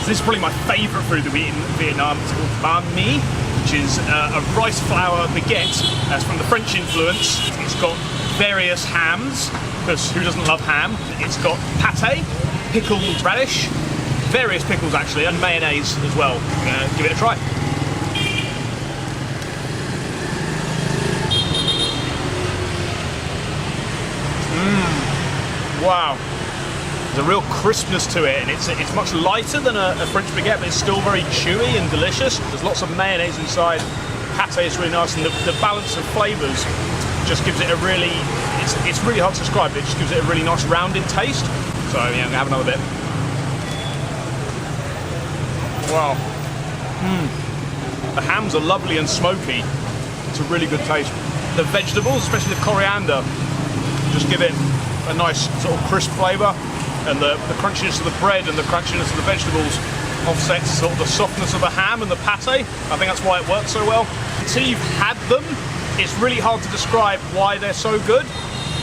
So this is probably my favourite food that we eat in Vietnam. It's called banh mi, which is a rice flour baguette. That's from the French influence. It's got various hams, because who doesn't love ham? It's got pate, pickled radish, various pickles actually, and mayonnaise as well. Give it a try. Wow. There's a real crispness to it, and it's much lighter than a French baguette, but it's still very chewy and delicious. There's lots of mayonnaise inside. Pate is really nice, and the balance of flavours just gives it a really, it's really hard to describe, but it just gives it a really nice rounded taste. So yeah, I'm gonna have another bit. Wow. The hams are lovely and smoky. It's a really good taste. The vegetables, especially the coriander, just give it a nice sort of crisp flavour, and the crunchiness of the bread and the crunchiness of the vegetables offsets sort of the softness of the ham and the pate. I think that's why it works so well. Until you've had them, it's really hard to describe why they're so good,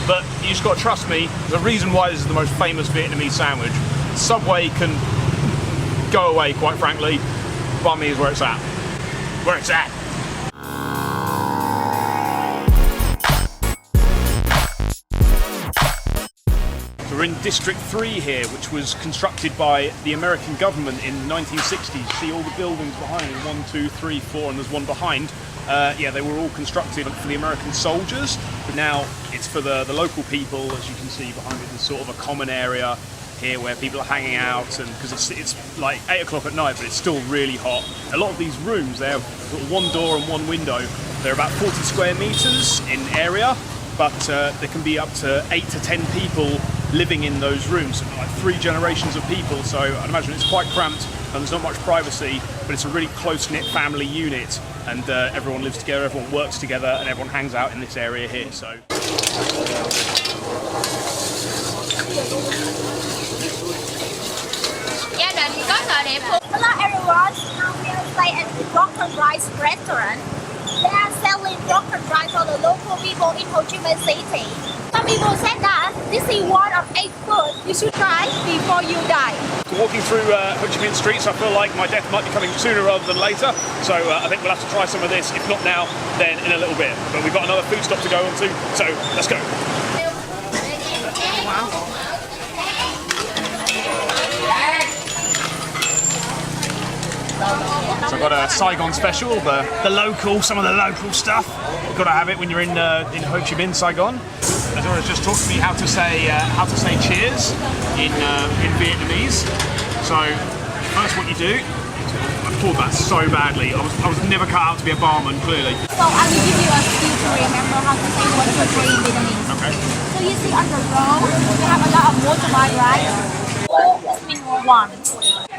but you just got to trust me. There's a reason why this is the most famous Vietnamese sandwich. Subway can go away, quite frankly. Banh mi is where it's at. Where it's at. We're in District 3 here, which was constructed by the American government in the 1960s. See all the buildings behind me, 1, 2, 3, 4, and there's one behind. Yeah, they were all constructed for the American soldiers, but now it's for the local people. As you can see behind me, there's sort of a common area here where people are hanging out, and because it's like 8 o'clock at night, but it's still really hot. A lot of these rooms, they have sort of one door and one window. They're about 40 square meters in area, but there can be up to 8 to 10 people living in those rooms, like 3 generations of people. So I'd imagine it's quite cramped and there's not much privacy, but it's a really close-knit family unit, and everyone lives together, everyone works together, and everyone hangs out in this area here. So hello everyone, now we are staying at the broken rice restaurant. They are selling broken rice for the local people in Ho Chi Minh City. Some people said that this is one of 8 foods you should try before you die. Walking through Ho Chi Minh streets, I feel like my death might be coming sooner rather than later. So I think we'll have to try some of this. If not now, then in a little bit. But we've got another food stop to go on to, so let's go. Wow. So I've got a Saigon special, the local, some of the local stuff. You've got to have it when you're in Ho Chi Minh, Saigon. Adora's just taught me how to say cheers in Vietnamese. So first, what you do, I pulled that so badly. I was never cut out to be a barman, clearly. So I will give you a skill to remember how to say 1, 2, 3 in Vietnamese. Okay. So you see on the road, we have a lot of motorbike, right? Oh, this means 1.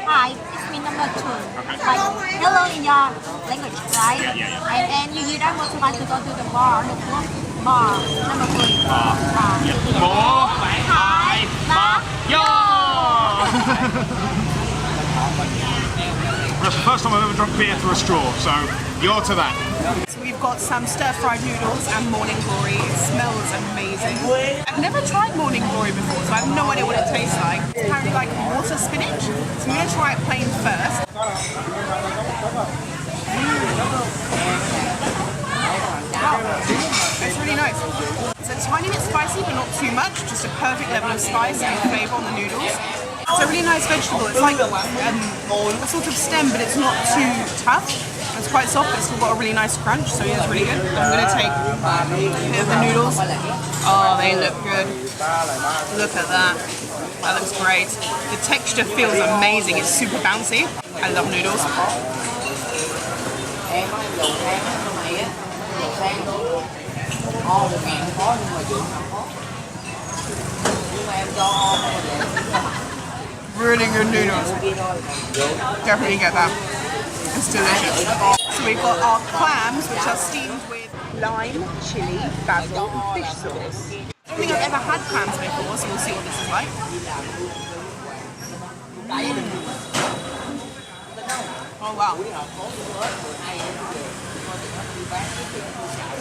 Hi, this means number 2. Okay. Like hello in your language, right? Yeah. And then you use that motorbike to go to the bar, the club. Bar, number 3. Bar. Yeah. Bar. Hi. Bar. Yo. That's the first time I've ever drunk beer through a straw, so you're to that. So we've got some stir-fried noodles and morning glory. It smells amazing. I've never tried morning glory before, so I have no idea what it tastes like. It's apparently like water spinach, so I'm going to try it plain first. It's really nice. It's a tiny bit spicy, but not too much. Just a perfect level of spice and flavour on the noodles. It's a really nice vegetable. It's like a sort of stem, but it's not too tough. It's quite soft, but it's still got a really nice crunch, so yeah, it's really good. I'm going to take a bit of the noodles. Oh, they look good. Look at that. That looks great. The texture feels amazing. It's super bouncy. I love noodles. Really good noodles. Definitely get that. It's delicious. So we've got our clams, which are steamed with lime, chili, basil, and fish sauce. I don't think I've ever had clams before, so we'll see what this is like. Oh wow.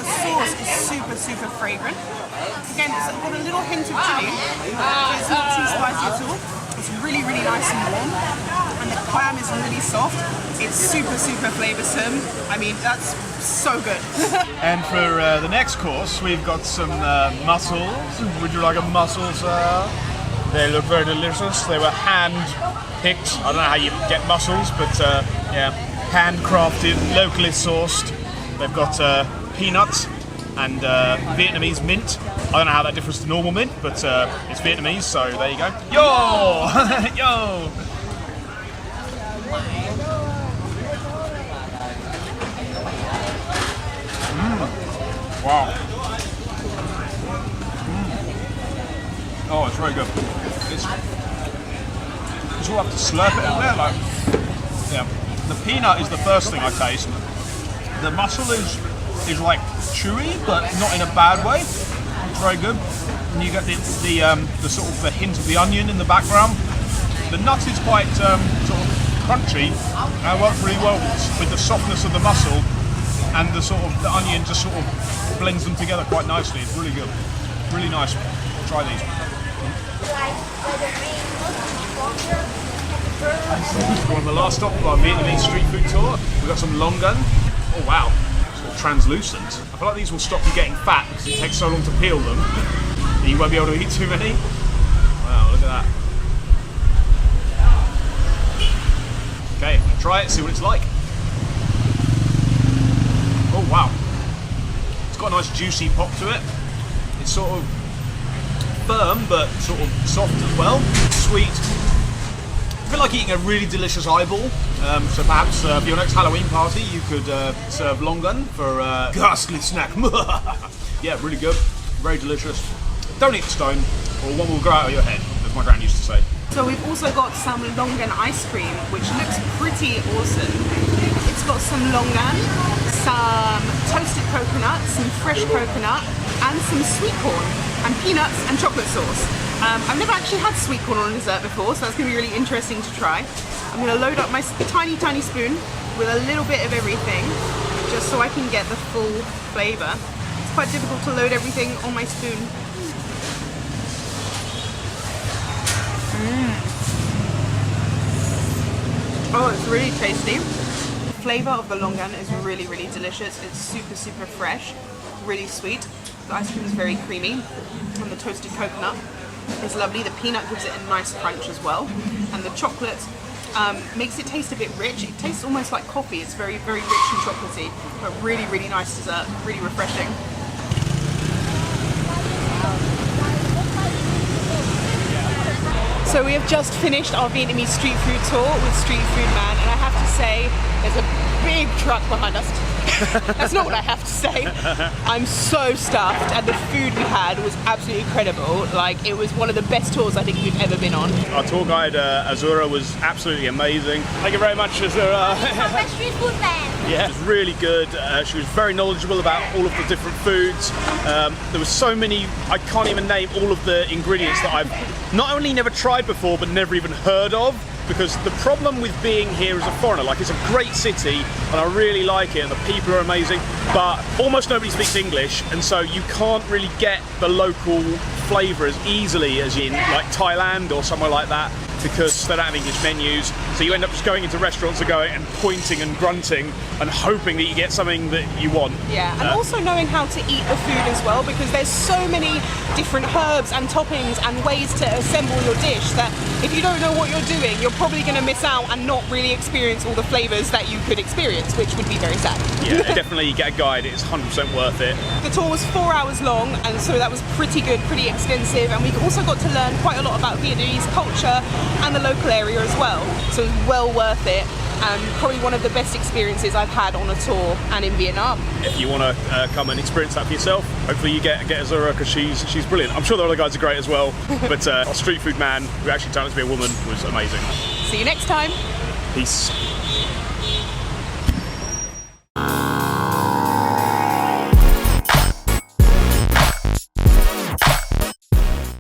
The sauce is super fragrant. Again, it's got a little hint of chili, but it's not too spicy at all. It's really, really nice and warm. And the clam is really soft. It's super, super flavoursome. I mean, that's so good. And for the next course, we've got some mussels. Would you like a mussel, sir? They look very delicious. They were hand-picked. I don't know how you get mussels, but yeah, handcrafted, locally sourced. They've got peanuts and Vietnamese mint. I don't know how that differs to normal mint, but it's Vietnamese, so there you go. Yo! Yo! Wow. Oh, it's very good. You sort of have to slurp it in there, like, yeah. The peanut is the first thing I taste. The mussel is like chewy, but not in a bad way. It's very good. And you get the sort of the hint of the onion in the background. The nut is quite sort of crunchy. And it works really well with the softness of the mussel, and the sort of the onion just sort of blends them together quite nicely. It's really good. Really nice. Try these. We're on the last stop of our Vietnamese street food tour. We've got some longan. Oh wow, sort of translucent. I feel like these will stop you getting fat because it takes so long to peel them. You won't be able to eat too many. Wow, look at that. Okay, I'm gonna try it, see what it's like. Oh wow. It's got a nice juicy pop to it. It's sort of firm but sort of soft as well. Sweet. I feel like eating a really delicious eyeball. So perhaps for your next Halloween party you could serve longan for a ghastly snack. Yeah, really good. Very delicious. Don't eat the stone or one will grow out of your head, as my gran used to say. So we've also got some longan ice cream, which looks pretty awesome. It's got some longan, some toasted coconut, some fresh coconut, and some sweet corn, and peanuts and chocolate sauce. I've never actually had sweet corn on a dessert before, so that's going to be really interesting to try. I'm going to load up my tiny, tiny spoon with a little bit of everything, just so I can get the full flavour. It's quite difficult to load everything on my spoon. Oh, it's really tasty. The flavour of the longan is really, really delicious. It's super, super fresh, really sweet. The ice cream is very creamy, and the toasted coconut is lovely. The peanut gives it a nice crunch as well, and the chocolate makes it taste a bit rich. It tastes almost like coffee. It's very, very rich and chocolatey, but really, really nice dessert, really refreshing. So we have just finished our Vietnamese street food tour with Street Food Man, and I have to say, there's a big truck behind us. That's not what I have to say. I'm so stuffed, and the food we had was absolutely incredible. Like, it was one of the best tours I think we've ever been on. Our tour guide, Azura, was absolutely amazing. Thank you very much, Azura. Street Food Man. Yeah, it was really good. She was very knowledgeable about all of the different foods. There was so many, I can't even name all of the ingredients that I've not only never tried before, but never even heard of. Because the problem with being here as a foreigner, like, it's a great city and I really like it and the people are amazing, but almost nobody speaks English, and so you can't really get the local flavour as easily as in like Thailand or somewhere like that, because they don't have English menus. So you end up just going into restaurants and going and pointing and grunting and hoping that you get something that you want. Yeah, and also knowing how to eat the food as well, because there's so many different herbs and toppings and ways to assemble your dish that if you don't know what you're doing, you're probably going to miss out and not really experience all the flavours that you could experience, which would be very sad. Yeah, definitely get a guide. It's 100% worth it. The tour was 4 hours long, and so that was pretty good, pretty extensive, and we also got to learn quite a lot about Vietnamese culture and the local area as well. So it was well worth it, and probably one of the best experiences I've had on a tour and in Vietnam. If you want to come and experience that for yourself, hopefully you get Azura, because she's brilliant. I'm sure the other guys are great as well, but our street food man, who actually turned out to be a woman, was amazing. See you next time. Peace.